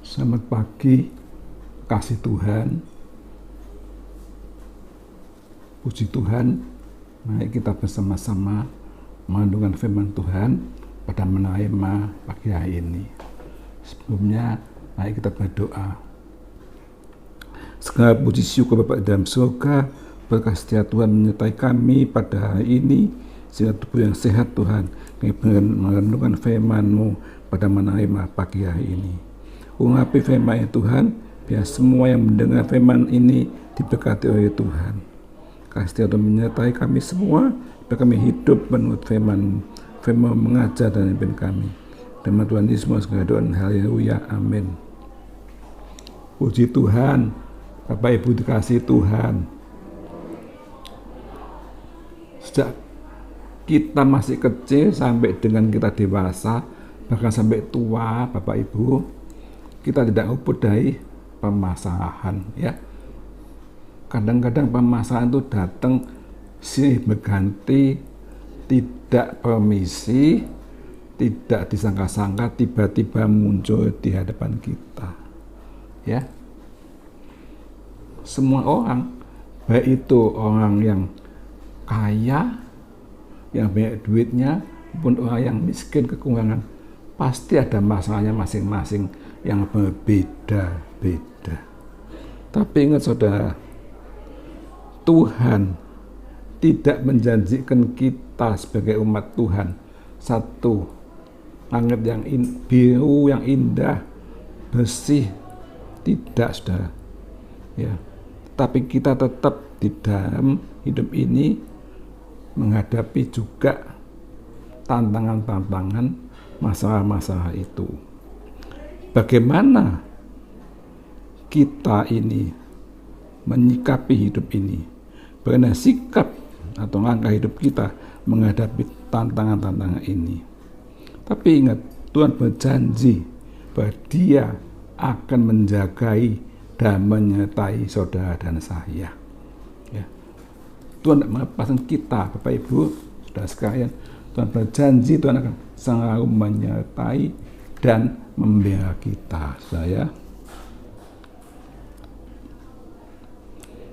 Selamat pagi, kasih Tuhan, puji Tuhan. Mari kita bersama-sama merenungkan firman Tuhan pada menerima pagi hari ini. Sebelumnya, mari kita berdoa. Segala puji syukur Bapa dalam surga, berkah setia Tuhan menyertai kami pada hari ini, sehingga tubuh yang sehat Tuhan, kami merenungkan firman-Mu pada menerima pagi hari ini. Urapi firman Tuhan, biar semua yang mendengar firman ini diberkati oleh Tuhan. Kasih Tuhan menyertai kami semua, biar kami hidup menurut firman mengajar dan memimpin kami. Nama Tuhan Yesus segala doa, haleluya, amin. Puji Tuhan, Bapak Ibu dikasih Tuhan. Sejak kita masih kecil sampai dengan kita dewasa, bahkan sampai tua, Bapak Ibu, kita tidak luput dari permasalahan, ya. Kadang-kadang permasalahan itu datang silih berganti, tidak permisi, tidak disangka-sangka, tiba-tiba muncul di hadapan kita, ya. Semua orang, baik itu orang yang kaya, yang banyak duitnya, maupun orang yang miskin kekurangan, pasti ada masalahnya masing-masing yang berbeda-beda. Tapi ingat saudara, Tuhan tidak menjanjikan kita sebagai umat Tuhan satu langit yang biru, yang indah, bersih, tidak, saudara. Ya, tapi kita tetap di dalam hidup ini menghadapi juga tantangan-tantangan, masalah-masalah itu. Bagaimana kita ini menyikapi hidup ini? Bagaimana sikap atau langkah hidup kita menghadapi tantangan-tantangan ini? Tapi ingat, Tuhan berjanji bahwa Dia akan menjagai dan menyertai saudara dan saya. Ya. Tuhan tidak melepaskan kita, Bapak Ibu, saudara sekalian. Tuhan berjanji Tuhan akan selalu menyertai dan membela kita, saya.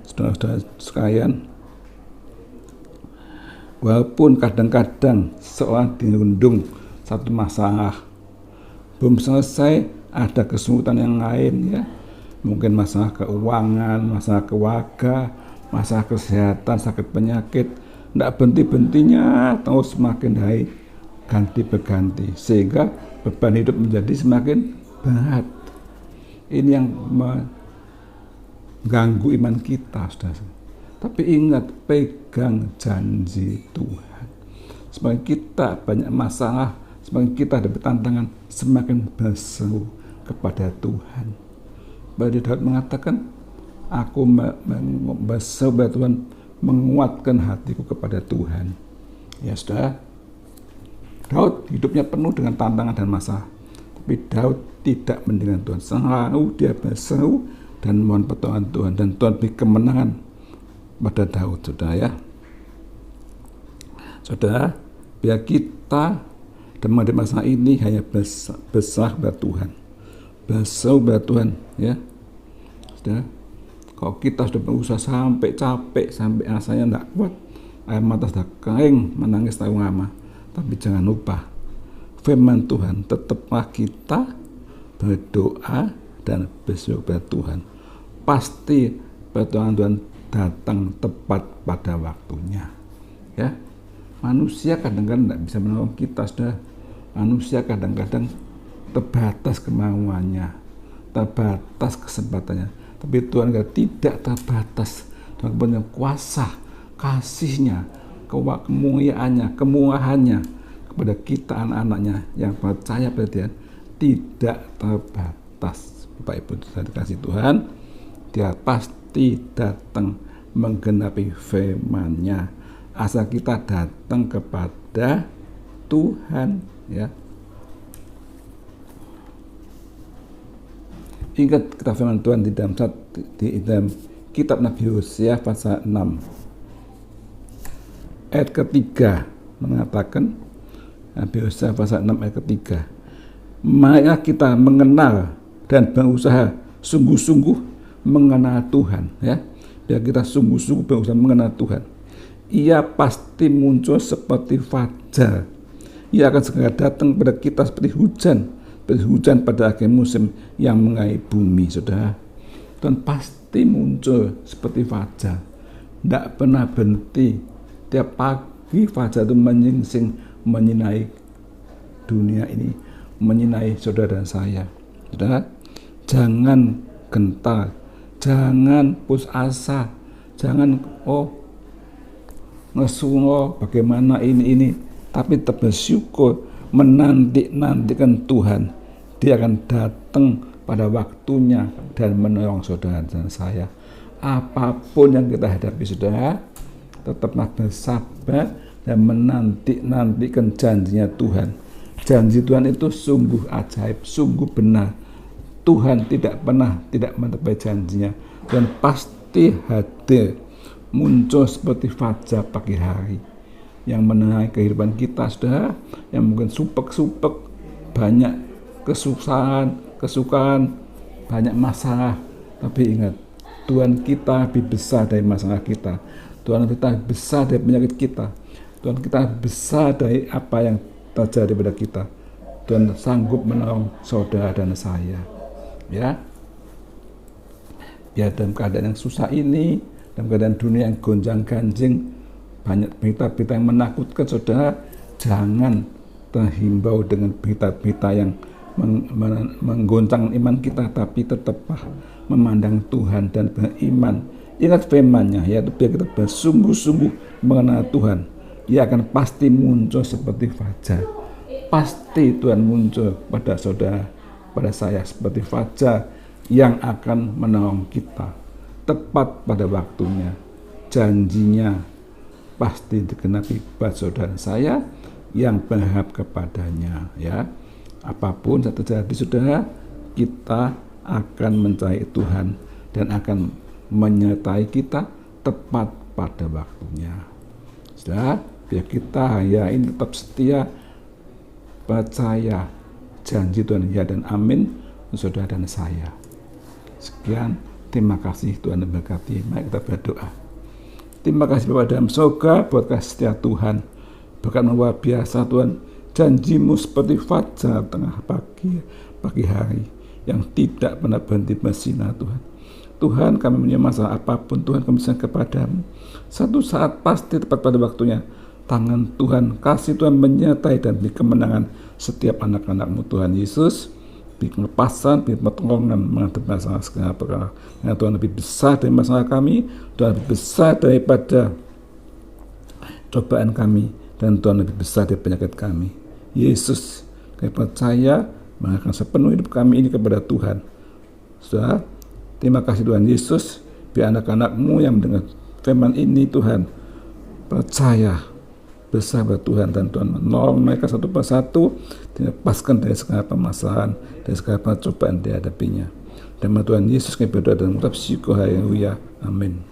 Saudara-saudara sekalian, walaupun kadang-kadang seorang dirundung satu masalah, belum selesai, ada kesulitan yang lain, ya. Mungkin masalah keuangan, masalah keluarga, masalah kesehatan, sakit penyakit, tidak berhenti-hentinya, terus semakin hari ganti berganti, sehingga beban hidup menjadi semakin berat. Ini yang mengganggu iman kita, saudara. Tapi ingat, pegang janji Tuhan. Semakin kita banyak masalah, semakin kita ada tantangan, semakin berseru kepada Tuhan. Bahwa Daud mengatakan, aku berseru kepada Tuhan, menguatkan hatiku kepada Tuhan. Ya, saudara. Daud hidupnya penuh dengan tantangan dan masalah, tapi Daud tidak meninggalkan Tuhan. Selalu dia berseru dan mohon pertolongan Tuhan, dan Tuhan beri kemenangan pada Daud, saudara, ya. Saudara, biar kita dalam menghadapi masalah ini hanya berserah kepada Tuhan, berseru kepada Tuhan, ya. Saudara, kalau kita sudah berusaha sampai capek, sampai rasanya tidak kuat, air mata sudah kering, menangis terlalu lama, tapi jangan lupa, firman Tuhan, tetaplah kita berdoa dan berseru kepada Tuhan. Pasti pertolongan Tuhan datang tepat pada waktunya. Ya, manusia kadang-kadang tidak bisa menolong kita, sudah. Manusia kadang-kadang terbatas kemauannya, terbatas kesempatannya. Tapi Tuhan tidak terbatas. Tuhan punya kuasa, kasih-Nya, kemuliaannya, kemurahannya kepada kita anak-anaknya yang percaya pada Dia tidak terbatas. Bapak Ibu dikasih Tuhan, Dia pasti datang menggenapi firman-Nya, asal kita datang kepada Tuhan, ya. Ingat kita firman Tuhan di dalam kitab Nabi Hosea pasal 6 ayat ketiga mengatakan, Nabi Hosea pasal 6 ayat ketiga, maka kita mengenal dan berusaha sungguh-sungguh mengenal Tuhan, ya. Biar kita sungguh-sungguh berusaha mengenal Tuhan. Ia pasti muncul seperti fajar. Ia akan segera datang pada kita seperti hujan pada akhir musim yang mengairi bumi, saudara. Tuhan pasti muncul seperti fajar, tidak pernah berhenti. Tiap pagi fajar itu menyingsing, menyinai dunia ini, menyinai saudara dan saya. Saudara, jangan gentar, jangan putus asa, jangan ngesungo bagaimana ini, tapi tetap bersyukur, menantikan Tuhan. Dia akan datang pada waktunya dan menolong saudara dan saya. Apapun yang kita hadapi, saudara, tetaplah bersabar dan menantikan janjinya Tuhan. Janji Tuhan itu sungguh ajaib, sungguh benar. Tuhan tidak pernah tidak menepati janjinya, dan pasti hadir, muncul seperti fajar pagi hari yang menerangi kehidupan kita, saudara, yang mungkin supek-supek, banyak kesukaan, banyak masalah. Tapi ingat, Tuhan kita lebih besar dari masalah kita. Tuhan kita besar dari penyakit kita. Tuhan kita besar dari apa yang terjadi pada kita. Tuhan sanggup menolong saudara dan saya. Ya, biar dalam keadaan yang susah ini, dalam keadaan dunia yang gonjang-ganjing, banyak berita-berita yang menakutkan, saudara, jangan terhimbau dengan berita-berita yang menggoncang iman kita, tapi tetaplah memandang Tuhan dan beriman. Ingat firman-Nya, yaitu biar kita bersungguh-sungguh mengenal Tuhan. Ia akan pasti muncul seperti fajar. Pasti Tuhan muncul pada saudara, pada saya seperti fajar yang akan menolong kita tepat pada waktunya. Janjinya pasti digenapi buat saudara saya yang berharap kepadanya, ya. Apapun yang terjadi, saudara, kita akan mencari Tuhan dan akan menyertai kita tepat pada waktunya. Saudara, biar kita ya ini tetap setia, percaya janji Tuhan, ya dan amin, saudara dan saya. Sekian, terima kasih, Tuhan memberkati. Mari kita berdoa. Terima kasih Bapa dalam surga, buat kasih setia Tuhan, berkat luar biasa Tuhan. Janjimu seperti fajar tengah pagi hari yang tidak pernah berhenti bersinar, Tuhan. Tuhan, kami punya masalah apapun, Tuhan, kami serahkan kepadamu. Satu saat pasti tepat pada waktunya, tangan Tuhan, kasih Tuhan menyertai dan beri kemenangan setiap anak-anak-Mu, Tuhan Yesus. Beri kelepasan, beri pertolongan menghadapi masalah segala perkara. Karena Tuhan lebih besar dari masalah kami, Tuhan lebih besar daripada cobaan kami, dan Tuhan lebih besar dari penyakit kami. Yesus, kami percaya mengarahkan sepenuh hidup kami ini kepada Tuhan. Saudara, terima kasih Tuhan Yesus, biar anak-anak-Mu yang mendengar firman ini, Tuhan, percaya besar pada Tuhan, dan Tuhan menolong mereka satu persatu, dilepaskan dari segala permasalahan, dari segala pencobaan dihadapinya. Dan Tuhan Yesus kami berdoa dan mengucap syukur, haleluya, amin.